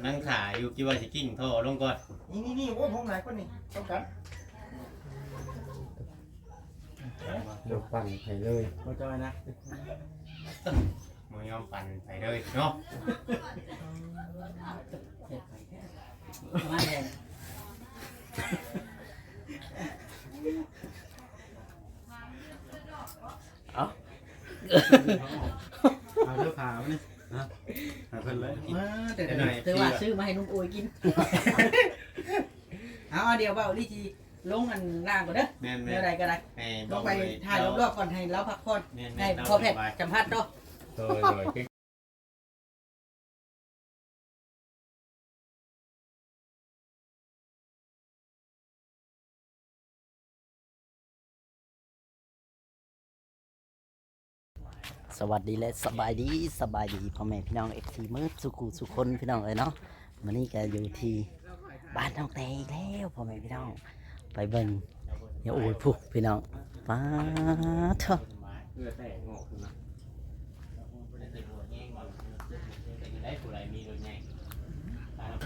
นั่งขาอยู่คิดว่าจะกิ้งท่อลงก่อนนี่โอ้ผมไหนก็นี่ต้องกันเดี๋ยวปั่นไปเลยบ่จอยนะมายอมปั่นไปเลยเนาะมาเลยเอาเลือกขาไหมนะหาเพิ่นเลยมาแต่ถือว่าซื้อมาให้นุ่มโอยกินเอาเดี๋ยวเบาลิจีลงกันล่างก่อนเด้อเดี๋ยวใดก็ได้ลงไปถ่ายรอบๆก่อนให้เราพักผ่อนให้พอแพทย์จำพัดเนาะโดยสวัสดีและสบายดีพ่อแม่พี่น้องเอฟซีมืดสุขุสุคนพี่น้องเลยเนาะวันนี้ก็อยู่ที่บ้านน้องแต่อีกแล้วพ่อแม่พี่น้องไปเบิ่งเดี๋ยวโอ้ยพุกพี่น้องป้าเถอะ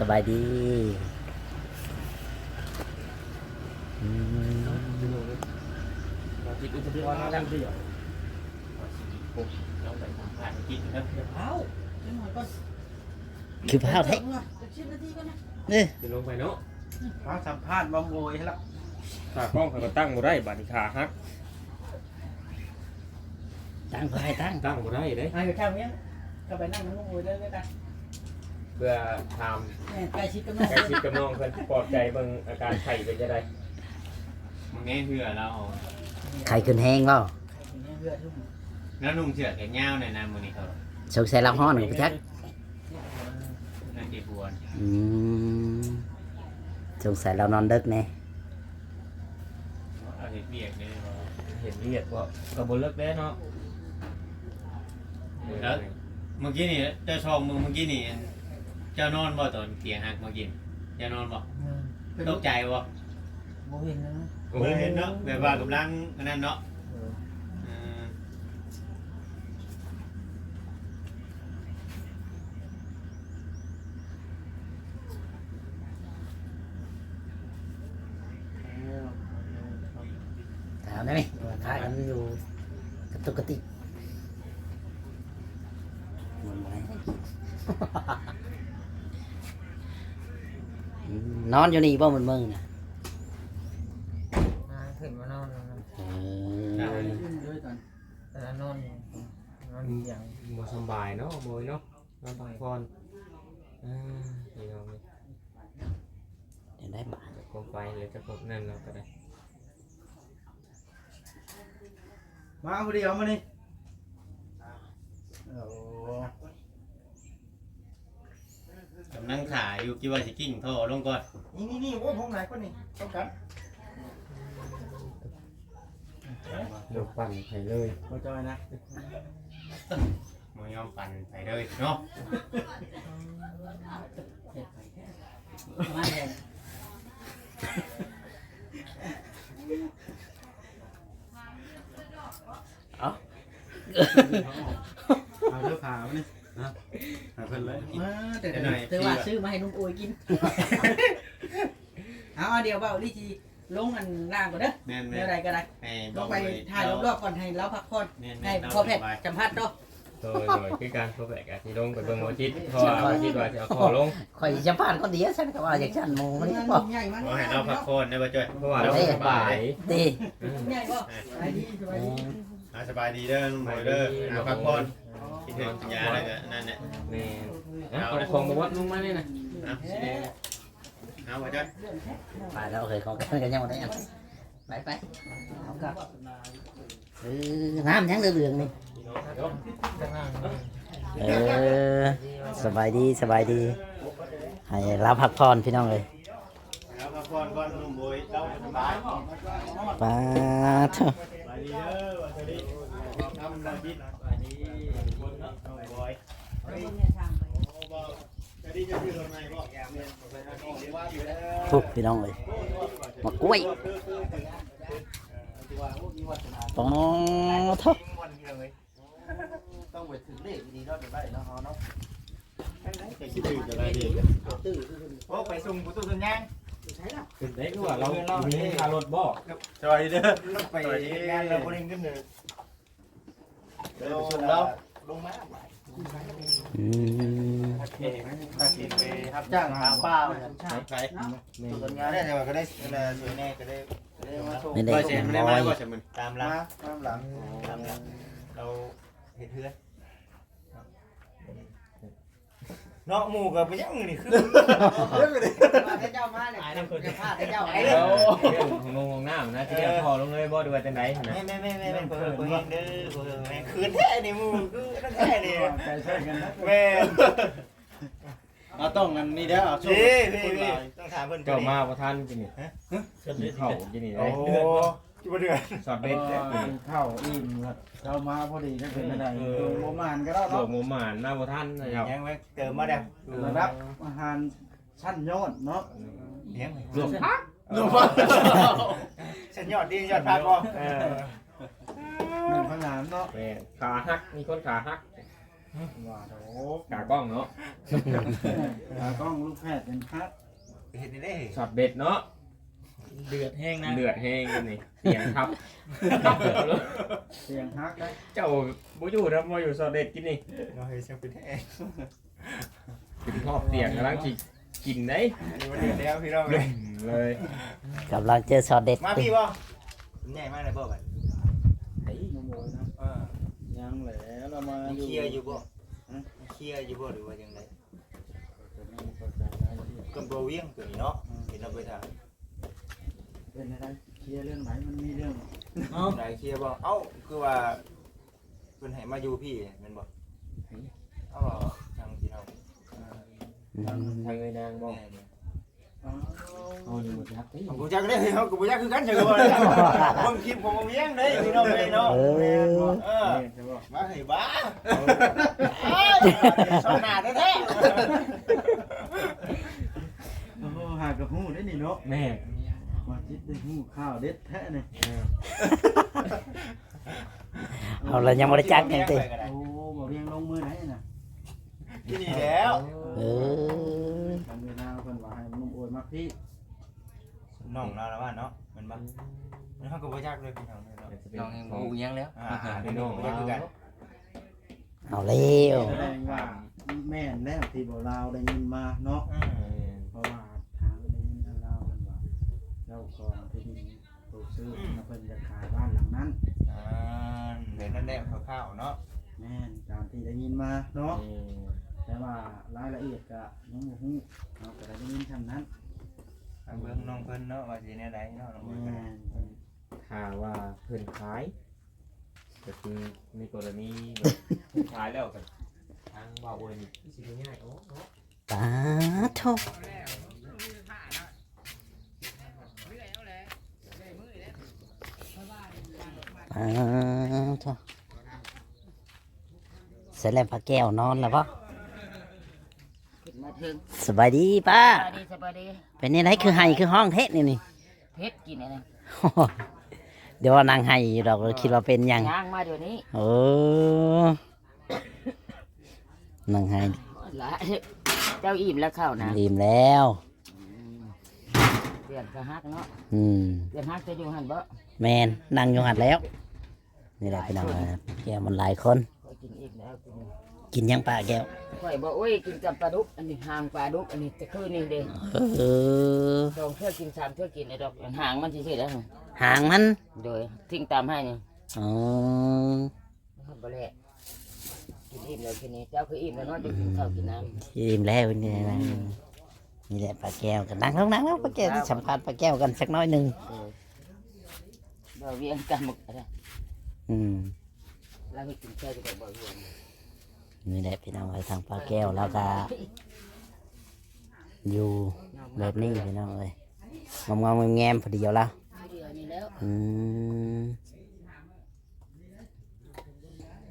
สบายดีจิตอุปทานนั่นสิเราไปทำผ่านกินนะคือพาวเทคนี่จะลงไปเนาะมาสัมภาษณ์บอมโวยให้ละขากล้องเขาก็ตั้งบ่ได้บาดนี้ขาฮักตั้งเพื่อให้ตั้งบ่ได้เด้อยู่แค่นี้ก็ไปนั่งนุ่มโวยได้เลยกันเพื่อทำใกล้ชิดกับน้องเพิ่นปลอบใจเบิ่งอาการไข้เป็นจังได๋มึงแน่เหือเรา ใครขึ้นแห้งเปล่าแล้วนุ่งเสือแขนยาวในน้ำมือนี่เขาสงสัยเราห้อนหรือพี่แจ็คนั่นที่บวนสงสัยเรานอนดึกแน่เอาเห็นเบียกเลยเห็นเรียกว่าก็บ่เลิกแล้วเนาะแล้วเมื่อกี้นี่เจ้าชมมึงเมื่อกี้นี่เจ้านอนบ่ตอนเตียงหักเมื่อกี้เจ้านอนบ่ตกใจบ่บ่เห็นนะบ่เห็นเนาะแบบว่ากำลังนั่นเนาะถามได้ไหมถ่ายกันอยู่กระตุกกระติกนอนอยู่นี่บ่มันมึงนะขึ้นมานอนแต่นอนอย่างบ่สบายเนาะโมยเนาะนอนพักผ่อนนี่เอาเดี๋ยวได้บ่ายคงไปเลยจะครบนั่นเราก็ได้มาพอดีเอามานี่กำลังขาอยู่คิดว่าจะกิ้งท่อลงก่อนนี่โอ้ผมไหนก็นี่ต้องกันเดี๋ยวปั่นไปเลยบ่จอยนะมายอมปั่นไปเลยเนาะมาเลยเอาเลือกขาไหมนี่นะหาเพิ่นเลยมาแต่ถือว่าซื้อมาให้นุ่มโอยกินเอาเดี๋ยวเบาลิจีลงกันล่างก่อนเด้อเดี๋ยวใดก็ได้ลงไปถ่ายรอบๆก่อนให้เราพักผ่อนให้พอแพทย์จำพัดเนาะโดยคือการพอแพทย์ที่ลงไปเบิ่งหมอจิตเพราะว่าจิตว่าจะเอาคอลงข่อยจะผ่านคนเดียวฉันก็ว่าอย่างฉันโมมันนี่บ่ให้เราพักผ่อนได้ป่ะจ้อยเพราะว่าเราสบายดีใหญ่บ่สบายดีเด้อลุงหมวยเด้อเอาพักผ่อนคิดถึงยาอะไรกันนั่นแหละแม่เอาของมาวัดลงมาเลยนะเอาไปจ้อยไปแล้วเคยของกันยังไม่ได้ไปเอากลับน้ำยังเหลืองนี่สบายดีให้รับพักผ่อนพี่น้องเลยรับพักผ่อนก่อนลุงหมวยเราสบายป้าเถอะสบายดีเด้อสวัสดีทำเราจิตสบายดีคนน้องบอยทุกพี่น้องเลยมากล้วยปองเถอะต้องไปถึงเลขดีๆเนาะเดี๋ยวได้เนาะ คิดถึงจะได้ดีโอ้ไปส่งประตูสัญญาณ เป็นได้ก็ว่าเรามีคารถบ่ สวัสดีเด้อไปงานเราบ่ได้ขึ้นเลยเดี๋ยวส่งเราลงมา อืม โอเคตัดสินไปรับจ้างหาป้าใช่สัญญาได้แต่ว่าก็ได้สวยแน่ก็ได้มาส่ง ไม่ได้ ก็ ข เซ็น โม ไม่ได้มาย ก็จะมึงตามหลังเราเฮ็ดเฮือนเนาะหมู่ก็บ่ยังนี่คือเรื่องเลย ให้เจ้ามาเลยจะพาให้เจ้า ไอ้ ไอ้ เด้อ เรื่องของงงน้ำนะที่เรียกพอลงเลยบ่ดูว่าจังได๋นะ แม่เพิ่นเองเด้อแม่คืนแท้นี่หมู่คือนั่นแท้นี่ ใจช่วยกันนะ แม่ เราต้องกันนี่เด้อเอาช่วย พี่ต้องถามเพิ่น เจ้ามาบ่ทันกินนี่กินข้าวกินนี่ โอ้ ได้ จุบ่เดือน สอด เป็ เบ็ น ดเนี่ย ข้าวอิ่มครับเรามาพอดีได้เป็นอะไรโมมานก็ได้ โล เนาะ กหมูหมานมาบ่ทันนะครับ ยังไว้เติมมาเด้อ ระดับอาหารชั้นยอดเนาะ เลี้ยง รวมพัก รวมพักฉันยอดดียอดพักบ่ หนึ่งขนาดเนาะ แม่ขาหักมีคนขาหัก ว่าโอ้ ขากล้องเนาะ กล้องลูกแพทย์เป็นพัด เฮ็ดได้ สอดเบ็ดเนาะ เดือดแห้งนะ เลือดแห้งกันนี่เสียงครับ เสียงฮักได้ เจ้าบ่อยู่ทำบ่อยู่สอดเบ็ดกินนี่ เนาะเฮ็ดจังเป็นแท้ กินทอบเตียงกำลังสิกินได้ นี่บ่เดือดแล้วพี่น้องเลย เลย กำลังเจอช็อตเด็ด มาพี่บ่ใหญ่มากเลยบ่บัด ไอ้โมโมนะยังแหละเรามา เคลียร์อยู่บ่เคลียร์อยู่บ่หรือว่าจังไดก็บ่เวียงตัวนี้เนาะเห็นเราไปทาง เป็นอะไรเคลียร์เรื่องไหนมันมีเรื่อง ไหนเคลียร์บ่เอ้าคือว่าเพิ่นให้มาอยู่พี่แม่นบ่เอ้าทางพี่น้อง ทางเงยนางบ่ แม่เนี่ย เอาอยู่บ่ทักติ ผมกูจักได้เฮาก็บ่จักคือกันจังว่าเบิ่งคลิปผมบ่เวียงเด้พี่น้องเอ้ยเนาะ เออ เออ ใช่ป่ะ มาให้บ้าสองหน้าแท้ โอ้หากระหูได้นี่เนาะ แม่ มาจิตได้หูข้าวเด็ดแท้เนี่ย เอาละยังบ่ได้จักยังติ โอ้บอกเรียงลงมือไหนน่ะ ที่นี่แล้ว เออ ทำเวลาเพิ่นว่าให้นุ่มโอยมากพี่ น้องเราแล้วว่าเนาะมันบ่มันเฮาก็บ่จักเลยพี่น้องเนาะ น้องยังบ่ยังแล้ว พี่น้องบ่จักคือกัน เอาเร็ว แสดงว่าแม่นแล้วที่บ่ลาวได้ยินมาเนาะเพราะว่าทางได้ยินทางลาวเพิ่นว่าเจ้าของที่ดินปลูกซื้อเพิ่นจะขายบ้านหลังนั้น เดี๋ยวนั่นแหละคร่าวๆเนาะ แม่นตามที่ได้ยินมาเนาะแต่ว่ารายละเอียดก็ยังบ่ฮู้เราก็ได้ยินคำนั้น เบิ่งน้องเพิ่นเนาะว่าสิแนวใดเนาะน้องเพิ่น แม่น ถ้าว่าเพิ่นขายก็คือในกรณีแบบขายแล้วก็ทางบ่าวโอ้ยนี่สิง่ายๆโอ้ ปาโทปาโทเสร็จแล้วพระแก้วนอนแล้วปะ มาถึง สบายดีป้า สบายดี เป็นยังไงคือไห้คือห้องเทศนี่นี่ เฮ็ดกินอะไร เดี๋ยวว่านางไห้เราคิดว่าเป็นหยัง ย่างมาเดี๋ยวนี้ โอ้นางไห้ ละเจ้าอิ่มแล้วเข้านะ อิ่มแล้ว เดือนก็ฮักเนาะ อืม เดือนฮักจะอยู่หันบ่ แมนนั่งอยู่หัดแล้ว นี่แหละพี่น้องครับแก้วมันหลายคน ก็กินอีกแล้วกิน กินยังปลาแก้ว ข่อยบอกโอ้ยกินกับปลาดุกอันนี้หางปลาดุกอันนี้จะคืนนี่เด้ เออ สองเทื่อกินสามเทื่อกินไอ้ดอกหางมันสิๆแล้ว หางมัน โดยทิ้งตามให้นี่ อ๋อ บ่แลกินอิ่มแล้วทีนี้เจ้าคืออิ่มแล้วเนาะจะกินข้าวกินน้ำ อิ่มแล้วนี่นะนี่แหละปลาแก้วกันนั่งแล้วปลาแก้วที่สัมภาษณ์ปลาแก้วกันสักน้อยหนึ่ง บ่เวียงกันหมดอะไร อืม แล้วให้กินแค่จะได้บ่เวียง นี่แหละพี่น้องไอ้ทางปลาแก้วแล้วก็อยู่แบบนี้พี่น้องเลยงอมๆแงมๆพอดีแล้ว เดี๋ยวนี้แล้ว อืม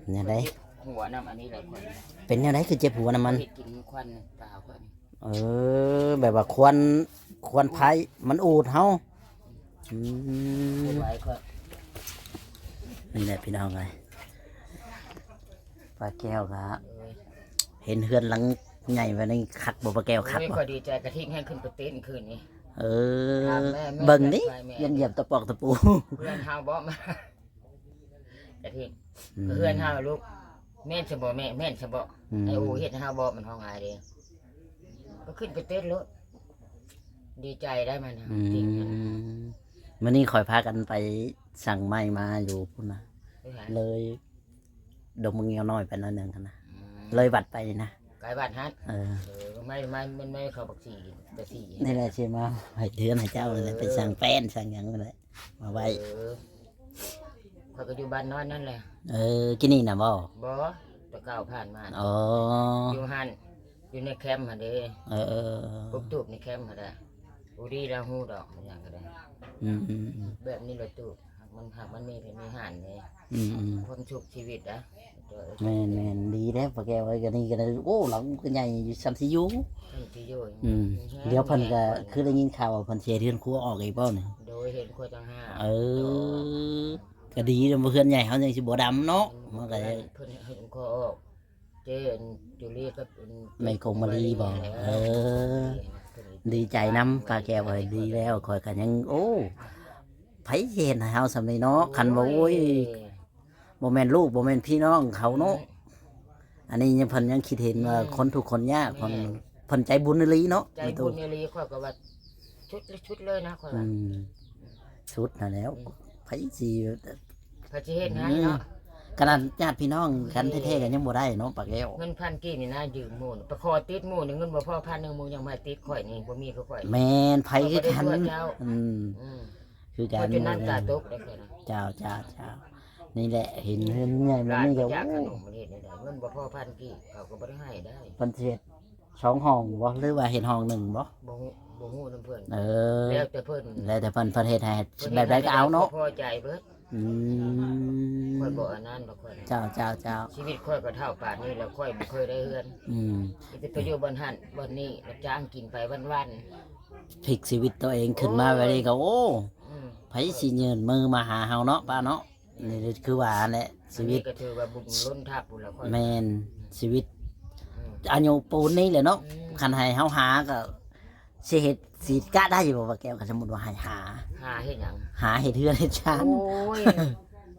เนี่ยได้ หัวน้ำอันนี้แหละคน เป็นเนี่ยได้คือเจ็บหัวนะมัน เฮ็ดกินควันเปล่าคน เออแบบว่าควรไผ่มันอูดเฮาอืม ไว้คน นี่แหละพี่น้องเลยปลาแก้วครับ เอ้ย เห็นเฮือนหลัง ใหญ่วันนี้คักบ่ปลาแก้วคัก ไม่ บ่ ค่อยดีใจกระทิงให้ขึ้นไปเต้นคืนนี้ เออ ถามแม่แม่ เบิ่งนี่ แม่แม่ ยันเหยียบตะปอกตะปู เพื่อนเฮาบ่มากระทิงเพื่อนเฮาลูกแม่นสบ่แม่นสบ่ไอ้โอเฮ็ดให้เฮาบ่มันเฮาหายเด้ก็ขึ้นไปเต้นรถดีใจได้มัน อื จริง มมื้อนี้ข่อยพากันไปสั่งไม้มาอยู่พุ่นน่ะเลยดมมึงเงียวน้อยไปหน่อยหนึงหั่นนะเลยบัดไปนะ ไกลบ้านฮัท เออ ไม่มันไม่เข้าบักสีแต่สี นี่แหละใช่มาให้เดือนให้เจ้าเลยไปสั่งแป้นสั่งหยังนั่นแหละมาไว้ ข้อยก็อยู่บ้านน้อยนั่นแหละ เออกินนี่น่ะบ่ บ่ตะเก้าผ่านมา อ๋อ อยู่หันอยู่ในแคมป์หั่นเด้ เออ ปุ๊บตูบในแคมป์หั่นได้อูดีแล้วฮู้ดอกมันหยังก็ได้ อืม แบบนี้เลยตูบหากมันมีเป็นมีหันนี่ อืม ความสุขชีวิตนะ แม่นดีแล้วปลาแก้วไว้กันนี่กันโอ้หลังก็ใหญ่อยู่ซ้ำสิอยู่ ทั้งที่อยู่ เดี๋ยวเพิ่นก็คือได้ยินข่าวว่าเพิ่นเสียเรือนครัวออกอีกเปล่านี่ โดยเห็นคนจังห้า เออก็ดีแล้วเพื่อนใหญ่เขายังสิบ่ดำเนาะมันก็ เพิ่นเห็นคอออกเจนจูเลียกับ ไม่คงมาลีบ่เออ ดีใจนํปลาแก้วไว้ดีแล้วคอยกันยังโอ้ไผเห็นให้เฮาสำนี้เนาะคันว่าโอ้ยบ่แม่นลูกบ่แม่นพี่น้องเขาเนาะอันนี้ยังเพิ่นยังคิดเห็นว่าคนทุกข์คนยากเพิ่นใจบุญอีหลีเนาะ ใจบุญอีหลีข้อยก็ว่าชุดเลยนะข้อย อื ว่าม สุดน่ะแล้วไผสิ พระสิเฮ็ดให้เนาะ ขนาดญาติพี่น้องกันแท้ๆกันยังบ่ได้เนาะปลาแก้ว เงินพันกี่นี่นะยืมหมู่นี่ประคอติดหมู่นี่เงินบ่พอ1,000หมู่ยังไม่ติดข่อยนี่บ่มีคือข่อย แม่นไผคือกัน บ่ได้ช่วยเจ้า อืม อืม คือ ข่ กั อย น จนนั้นตาตกได้ข่อยนะ เจ้านี่แหละเห็นเห็นใหญ่แบบ ร้าน นี้ก็ อยากข โอ้ นมมันเฮ็ดได้เงินบ่พอพันกี่เขาก็บ่ได้ให้ได้ เพิ่นสิเฮ็ดสองห้องบ่หรือว่าเฮ็ดห้องหนึ่งบ่ บ่ฮู้นำเพิ่น เออ แล้วแต่เพิ่น แล้วแต่เพิ่นเฮ็ดให้แบบใดก็เอาเนาะ พอใจเบิด อื ข่อย ม บ่อันนั้นบ่ข่อย เจ้า ชีวิตข่อยก็เท่าป่านนี้แล้วข่อยบ่เคยได้เฮือน อืม มีแต่ไปอยู่บ้านหั่นบ้านนี้รับจ้างกินไปวัน พลิกชีวิตตัวเองขึ้นมาแบบนี้ก็โอ้ ๆอืม ไผสิยืนมือมาหาเฮาเนาะป้าเนาะนี่คือว่าแหละชีวิต อันนี้ก็ถือว่าบุญล้นทับบุญแล้วข่อย แม่นชีวิต อืม อายุปูนนี่แหละเนาะ อืม คันให้เฮาหาก็สิเฮ็ดสิกะได้อยู่บ่ว่าแก้วก็สมมุติว่าให้หา หาเฮ็ดหยัง หาเฮ็ดเฮือนเฮ็ดชาน โอ้ย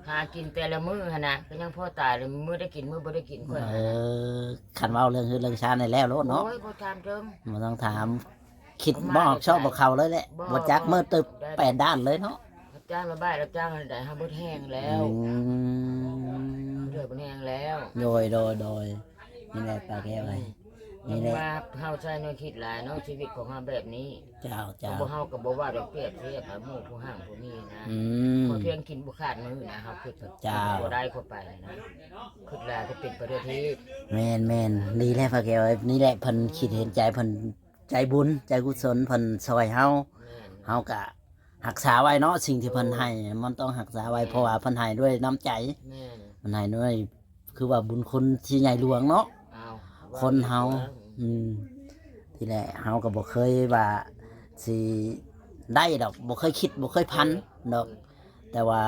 หากินแต่ละมื้อหั่นนะก็ยังพอตายเลยมื้อได้กินมื้อบ่ได้กินข่อย เออคันเว้าเรื่องเฮือนเรื่องชานได้แล้วโลดเนาะ โอ้ยบ่ถามเติม บ่ต้องถาม คิดบ่ออกชอบบ่เข้าเลยแหละบ่จักมือตึบแปดด้านเลยเนาะ รับจ้างมาบ้านรับจ้างได้หาบ่แห้งแล้ว อืม เดือบ่แห้งแล้ว โดยนี่แหละปลาแก้วไอ้นี่ ยัง แหละ ว่าเฮาใช้น้อยคิดหลายเนาะชีวิตของเฮาแบบนี้ เจ้า บ่เฮาก็บ่ว่าดอกเปรียบเทียบกับหมู่ผู้ห่างผู้มีนะ อืม พอเพียงกินบ่ขาดมื้อนะเฮาคิด จ้า บ่ได้เข้าไปนะคิดหลายก็เป็นประเทศที่ แม่นนี่แหละปลาแก้วไอ้นี่แหละเพิ่นคิดเห็นใจเพิ่นใจบุญใจกุศลเพิ่นซอยเฮา แม่น เฮาก็รักษาไว้เนาะสิ่งที่เพิ่นให้มันต้องรักษาไว้เพราะว่าเพิ่นให้ด้วยน้ำใจ แม่น เพิ่นให้ด้วยคือว่าบุญคุณที่ใหญ่หลวงเนาะ เอา คนเฮา อืมที่แหละเฮาก็บ่เคยว่าสิได้ดอกบ่เคยคิดบ่เคยพันดอก แต่ว่า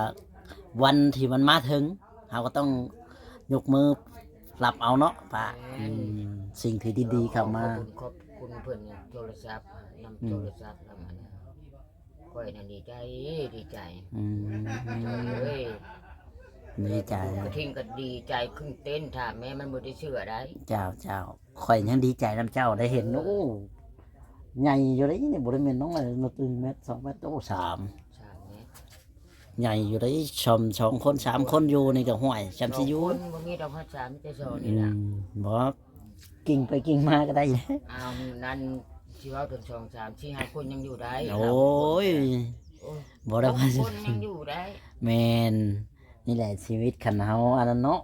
วันที่มันมาถึงเฮาก็ต้องยกมือรับเอาเนาะป้าสิ่งที่ดีๆเข้ามา ขอบคุณเพิ่นโทรศัพท์นำโทรศัพท์นำอันนี้ค่อยนั่นดีใจ อืม เอ้ย ดีใจ กระทิงก็ดีใจครึ่งเต้นถ้าแม่มันบ่ได้เชื่อได้ เจ้าข่อยยังดีใจนำเจ้าได้เห็นโอ้ใหญ่อยู่เลยนี่บ่ได้แม่นน้องอะไรมาตึงเม็ด2เม็ดโอ้3 ใช่แม่ ใหญ่อยู่เลยชม2คน3คนอยู่นี่ก็ห่วยจำสิอยู่ คนบ่มีดอกพัดสามมีแต่สอน อื นี่ล่ะ มบ่กิ่งไปกิ่งมาก็ได้นะ อ้าวนั่นสิเว้าถึง2 3 4 5คนยังอยู่ได้ โอ้ย โอ้ย บ่ได้ว่า คนยังอยู่ได้ แม่นนี่แหละชีวิตคันเฮาอันนั้นเนาะ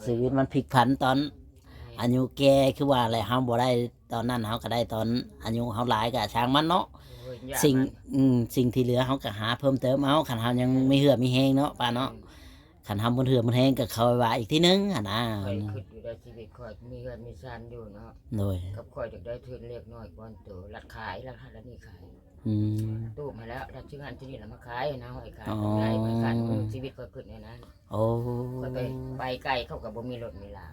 ชีวิตมันพลิกผันตอนอายุแก่คือว่าอะไรเฮาบ่ได้ตอนนั้นเฮาก็ได้ตอนอายุเฮาหลายก็ช่างมันเนาะ โอ้ยยาก สิ่ง มัน สิ่งที่เหลือเฮาก็หาเพิ่มเติมเอาคันเฮายังไม่เหือมีแฮงเนาะป้าเนาะคันเฮาบ่เหือมันแฮงก็เข้าไปว่าอีกทีนึงหั่นนะ ข่อยคิดอยู่ได้ชีวิตข่อยมีเงินมีซานอยู่เนาะ โดย กับข่อยอยากได้ทุนเล็กน้อยก่อนตัวรัดขายรัดหันรัดนี่ขาย อืม ตู้มาแล้วรัดชื่อหันที่นี่แล้วมาขายนะหอยขาย อ๋อ ได้ไปขายชีวิตข่อยขึ้นเนี่ยนะ โอ้ ข่อยไปไกลเข้ากับบ่มีรถมีราง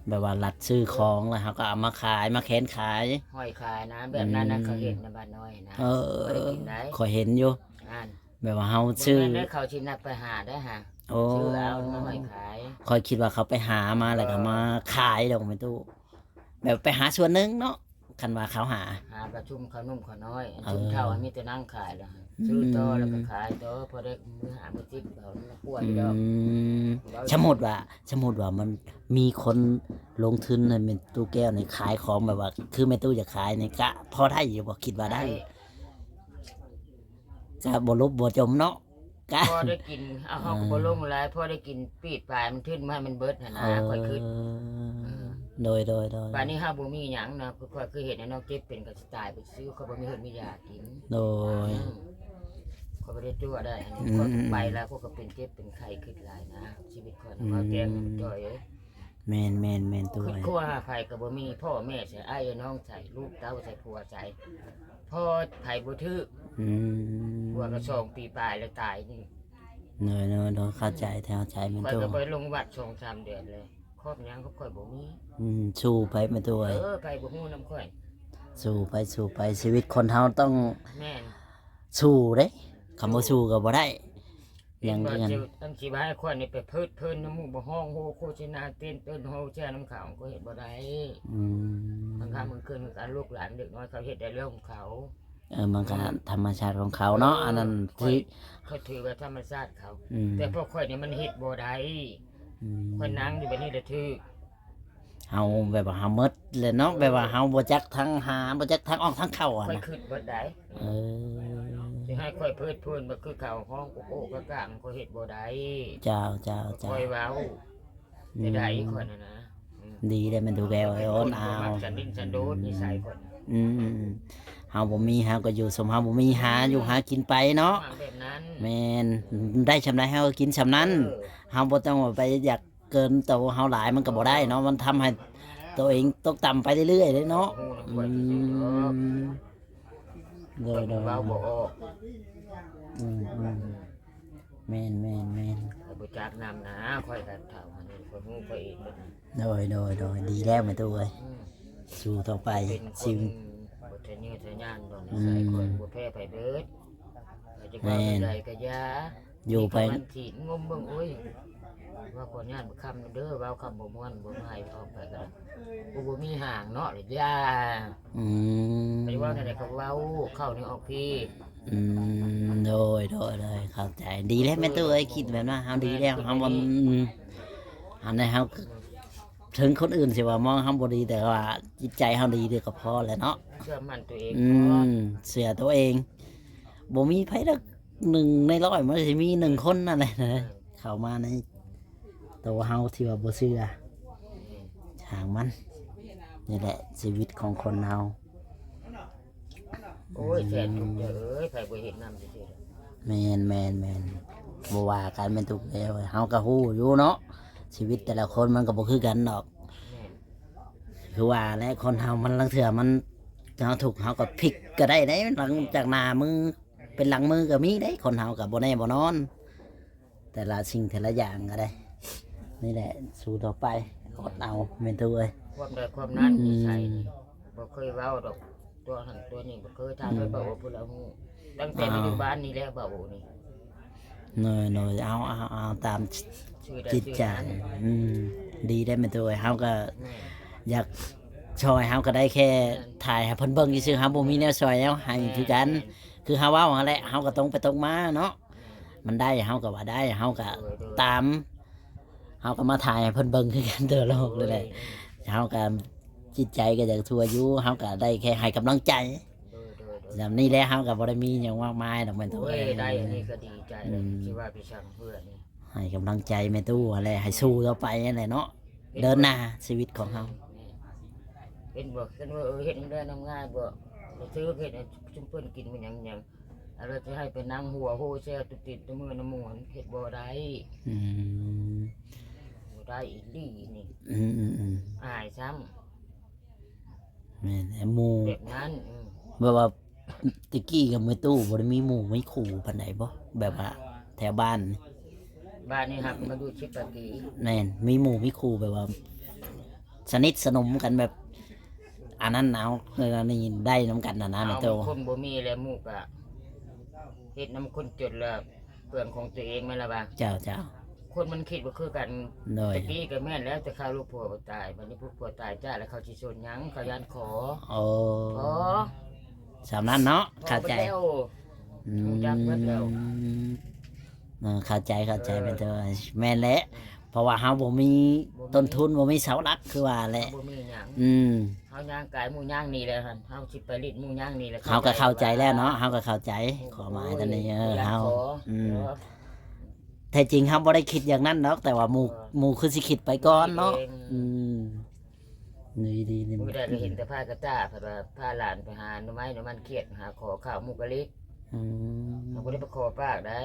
แบบว่ารัดซื้อของแล้วเขาก็เอามาขายมาแค้นขาย ห้อยขายนะแบบนั้นนะเขาเห็นในบ้านน้อยนะ เอ บ่ได้ อ กินได้ ขอยเห็นอยู่ อ่าน แบบว่าเฮาซื้อ บ่แม่นได้เขาชินักไปหาได้ฮะ โอ้ ซื้อเอามาห้อยขาย คอยคิดว่าเขาไปหามาแล้วก็มาขายดอกไม่ตู้แบบไปหาส่วนหนึงเนาะคันว่าเขาหา หาประชุมเขานุ่มเขาน้อย เออ ชุมเท่ามีแต่นั่งขายแล้วฮะซื้อต่อแล้วก็ขายต่อพอได้มือหามือจิ๊บเขามาป่วย อื ดอก มสมมติว่ามันมีคนลงทุนในเป็นตู้แก้วในขายของแบบว่า คือแม่ตู้จะขายในกะพอได้อยู่บ่คิดว่าได้จะบ่ลบบ่จมเนาะกะ พอได้กินเอาเฮาก็บ่ลงหลายพอได้กินปีดปลายมันขึ้นมาให้มันเบิดหั่นนะค่อยขึ้น โดย ป่านนี้เฮาบ่มีหยังนะค่อยคือเห็นไอ้น้องเจ็บเป็นก็สิตายไปซื้อเขาบ่มีเฮ็ดมียากิน โดย เขาบ่ได้ตัวได้อันนี้ อืม ก็ไปแล้วพวกก็เป็นเจ็บเป็นไข้ขึ้นหลายนะชีวิตคนมาแกงจ่อยเอ้ย แมนตู้ คือ ไอ้ ครัวหาไผก็บ่มีพ่อแม่ใส่อ้ายน้องใส่ลูกเต้าใส่ผัวใส่พ่อไผบ่ถือ อืม ผัวก็2 ปีปลายแล้วตายนี่ เนยเข้าใจแม่ ข้อย ตู้ ก็ไปลงวัด2-3 เดือนเลยครอบหยังก็ค่อยบ่มี สู้ไปแม่ตู้ไอ้ ไปบ่ฮู้นำค่อย สู้ไปชีวิตคนเฮาต้อง แม่น สู้เด้คำว่าสู้ก็บ่ได้อย่าง ว่า นั้น จะตั้งสิว่าให้คนนี่ไปเพิ่นน้ำหมู่บ่ห้องโฮโฆษณาเต้นโฮแช่น้ำขาวก็เฮ็ดบ่ได้ อืม บางครั้งมันเกินการลูกหลานเด็กน้อยเขาเฮ็ดได้เรื่องของเขา มันก็ธรรมชาติของเขาเนาะอันนั้นที่ เขาถือว่าธรรมชาติเขา อืม แต่พวกข่อยนี่มันเฮ็ดบ่ได้ อืม ข่อยนั่งอยู่บัดนี้ได้ถือ เฮาแบบว่าเฮาหมดเลยเนาะแบบว่าเฮาบ่จักทางหาบ่จักทางออกทางเข้าอ่ะ ข่อย นะ คิดบ่ได้ เออ สิให้ข่อยเพิดเพิ่นบ่คือเขาห้องโกโก้กะกางข่อยเฮ็ดบ่ได้ เจ้า ข่อยเว้า อื ได้ ม ข่อยน่ะนะอืม ดีได้มันถูกแก้วไอ้โอนเอา มักสันดินสันโดษนิสัยคน อืมเฮาบ่มีเฮาก็อยู่สมเฮาบ่มีหาอยู่หากินไปเนาะ มาแบบนั้น แม่นได้ชำาใดเฮาก็กินชำนั้น เออ เฮาบ่ต้องว่าไปอยากเกินตัวเฮาหลายมันก็บ่ได้เนาะมันทำให้ตัวเองตกต่ำไปเรื่อยๆเลยเนาะ ฮู้นำ อื ข่อยซื่อๆเนาะ มโด ข่อย ย เว้าบ่ออก อืมแม่น ข่อยบ่จักนำนะข่อยก็เฒ่าอันนี้ข่อยฮู้ข่อยเองเบิดนะ โดยดีแล้วแม่ตู้เอ้ย อืม สู้ต่อไป เป็นค ชี น วิต บ่ทะเยอทะยานดอกนิสัยคนบ่แพ้ไปเบิดก็จะว่าไปใดก็อยา อยู่ไป มันถีงมเบิ่งโอ้ยว่าคนย่านบ่คำเด้อเว้าคำบ่ม่วนบ่ให้ออกไปก็ได้บ่มีห่างเนาะเลยอยา อืม ไปว่าไหนๆก็เว้าเข้านี่ออกพี่ อืมโดยเข้าใจดีแล้วแม่ตู้เอ้ยคิดแบบว่าเฮาดีแล้วเฮาบ่อันนี้เฮาถึงคนอื่นสิว่ามองเฮาบ่ดีแต่ว่าจิตใจเฮาดีเด้อก็พอแล้วเนาะ เชื่อมั่นตัวเอง อื ก่อน มเสียตัวเองบ่มีไผละ1 ใน 100มันสิมี1 คนนั่นแหละนะเข้ามาในตัวเฮาที่ว่าบ่เชื่อช่างมันนี่แหละชีวิตของคนเฮา โอ้ยแสนทุกข์เด้อเอ้ยไผบ่เห็นนำซื่อๆ แมนบ่ว่ากันแม่นทุกแล้วเฮาก็ฮู้อยู่เนาะชีวิตแต่ละคนมันก็บ่คือกันดอก แม่น คือว่าและคนเฮามันลังเถื่อมันเฮาถูกเฮาก็พลิกก็ได้ได้หลังจากหน้ามือเป็นหลังมือก็มีได้คนเฮาก็บ่แน่บ่นอน แต่ละสิ่งแต่ละอย่างก็ได้ นี่แหละสู้ต่อไปอดเอาแม่นตัวเอ้ย ความใดความนั้นนิสัยนี่บ่เคยเว้าดอกตัวหันตัวนี้บ่เคยทางไปเบาพุ่นละฮู้ตั้งแต่ในอยู่บ้านนี่แหละเบานี่ หน่อยเอาตาม ชื่อใด จิต ชื่อ ใจ นั้น ดีได้แม่นตัวเอ้ยเฮาก็ แม่ อยากช่วยเฮาก็ได้แค่ถ่ายให้เพิ่นเบิ่งซื่อๆเฮาบ่มีแนวช่วยแล้วให้คือกัน คือเฮาเว้าหั่นแหละเฮาก็ตรงไปตรงมาเนาะมันได้เฮาก็ว่าได้เฮาก็ตามเฮาก็มาถ่ายให้เพิ่นเบิ่งคือกันเด้อโลกเลยแหละเฮาก็จิตใจก็อยากทั่วอยู่เฮาก็ได้แค่ให้กำลังใจแบบนี้แหละเฮาก็บ่ได้มีหยังมากมายดอกแม่นตัว โอ้ย เอ้ย ได้อันนี้ก็ดีใจเลยที่ว่าพี่ช่างเพื่อนนี่ ให้กำลังใจแม่ตู้อะไรให้สู้ต่อไปนั่นแหละเนาะเดินหน้าชีวิตของเฮา เป็นบ่กันว่าเฮ็ดได้นำง่ายบ่ไปซื้อเฮ็ดให้ชุมเพิ่นกินมันหยังอะไรจะให้ไปนั่งหัวโหแซ่ตุติดตัวมือน้ำหมูนเฮ็ดบ่ได้ อืม บ่ได้อีหลีนี่ อืม อายซ้ำ แม่นแหละหมู่ แบบนั้น แบบว่าตะกี้กับมือตู้บ่ได้มีหมู่ไม่ขู่ปานใดบ่แบบว่าแถวบ้านนี่ บ้านนี้ครับมาดูชิปตะกี้ แม่นมีหมู่มีขู่แบบว่า สนิทสนมกันแบบอันนั้นเอาอันนี้ได้น้ำกันนะแม่ เอา ตู้ คนบ่มีแล้วหมู่ก็เฮ็ดน้ำคนจนแล้วเปลืองของตัวเองแม่นล่ะบ่า เจ้าเจ้า คนมันคิดบ่คือกัน โดย ตะกี้ก็แม่นแล้วแต่ข้าวลูกผัวบ่ตายบัดนี้ผู้ผัวตายจ้าแล้วเขาสิชนหยังเขาย่านขอ โอ้ ขอ สำนั้นเนาะ ขอ เข้าใจ ไปแล้ว รู้จักเบิดแล้ว เข้าใจเป็นตัวแม่นแหละเพราะว่าเฮาบ่มีต้นทุนบ่มีเสาหลักคือว่าแหละ บ่มีหยัง อืม เฮาย่างกายหมู่ย่างนี่แหละหั่นเฮาสิไปลิดหมู่ย่างนี่แหละ เขาก็เข้าใจแล้วเนาะเฮาก็เข้าใจขอหมายตอนนี้เฮา อืม แท้จริงเฮาบ่ได้คิดอย่างนั้นเนาะแต่ว่าหมู่คือสิคิดไปก่อนเนาะอืมนี่ดีนี่ มื้อใดก็เห็นแต่ผ้ากระต้าเพิ่นว่าพาหลานไปหาหน่อไม้หน่อมันเครียดหาขอข้าวหมู่กะลิ อืม เฮาบ่ได้ไปขอปากได้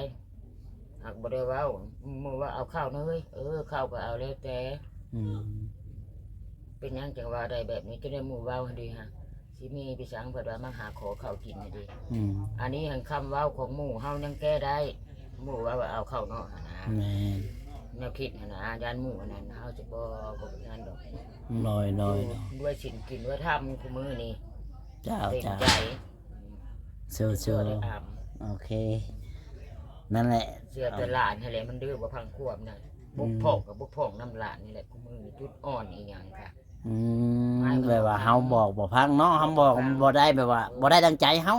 หากบ่ได้เว้าหมู่ว่าเอาข้าวนะเฮ้ยข้าวก็เอาแล้วแต่ อืม เป็นหยังจังว่าได้แบบนี้จะได้หมู่เว้าให้ดีฮะสิมีพี่สังเพิ่นว่ามาหาขอข้าวกินให้ดี อืม อันนี้หันคำเว้าของหมู่เฮายังแก้ได้หมู่ว่าเอาข้าวเนาะหั่นนะ แม่น แนวคิดหั่นนะยานหมู่อันนั้นเฮาจะบ่เป็นนั้นดอก ลอย ด้วยสินกินด้วยทำคู่มือนี่ เจ้า เต็ม เจ้า ใจ สู้ เชื่อได้อาม ๆโอเค นั่นแหละ เชื่อแต่หลานนั่นแหละมันดื้อบ่พังควบนั่นบุกพอกกับบุกพองน้ำหลานนี่แหละคู่มือนี่จุดอ่อนอีหยังค่ะ อืมแบบว่าเฮาบอกบ่พังเนาะเฮาบอกบ่ได้แบบว่าบ่ได้ดังใจเฮา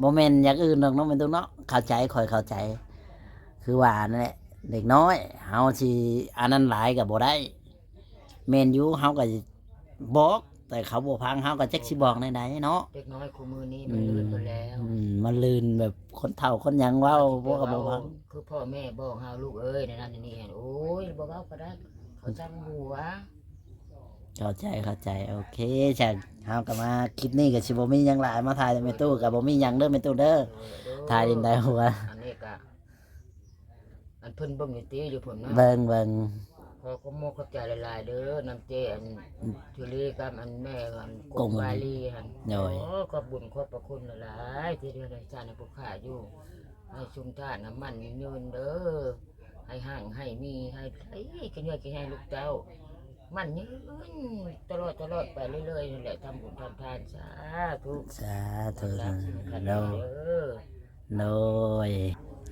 บ่แม่นอย่างอื่นดอกเนาะแม่นตุเนาะเข้าใจค่อยเข้าใจ คือว่านั่นแหละเด็กน้อยเฮาสิอันนั้นหลายก็บ่ได้แม่นอยู่เฮาก็บอก แต่เขาบ่พังเฮาก็จักสิบอกในใดเนาะ เด็กน้อยคู่มือนี่มันลื่นไปแล้ว มันลื่นแบบคนเฒ่าคนหยังเว้าบ่ก็บ่พัง คือพ่อแม่บอกเฮาลูกเอ้ยในนั้นในนี่โอ้ยบ่เว้าก็ได้เขาจังหัว เข้าใจโอเคจ้ะเฮาก็มาคลิปนี้ก็สิบ่มีหยังหลายมาถ่ายในตู้ก็บ่มีหยังเด้อแม่ตู้เด้อ ถ่ายดินได้หัว อันนี้ก็อันเพิ่นเบิ่งอยู่ติอยู่พุ่นเนาะ เบิ่ง ขอขโมกขอบใจหลายๆเด้อน้ำเจอันจุลีกับอันแม่อันก ก ง ง วาลีอัน โดย โอ้ขอบบุญขอบประคุณหลายๆที่เดือนในชาติในผู้ข้าอยู่ให้ชุมชาติน้ำมันยืนเด้อให้ห่างให้มีให้กินเนื้อกินให้ลูกเต้ามันยืนตลอดไปเรื่อยๆนั่นแหละทำบุญทำทานสาธุ สาธุ รักสิ่งขัน โด เด้ ย อ โดย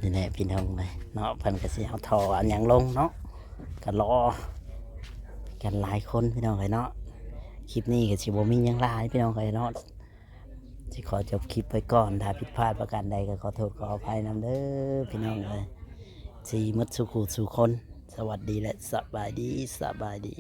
นี่แหละพี่น้องเลยเนาะเพิ่นก็สิเอาท่ออันหยังลงเนาะก็รอกันหลายคนพี่น้องเลยเนาะคลิปนี้ก็สิบ่มีหยังหลายพี่น้องเลยเนาะสิขอจบคลิปไว้ก่อนถ้าผิดพลาดประการใดก็ขอโทษขออภัยนำเด้อพี่น้องเลยสีมัดสุขุสุคน สวัสดีและสบายดี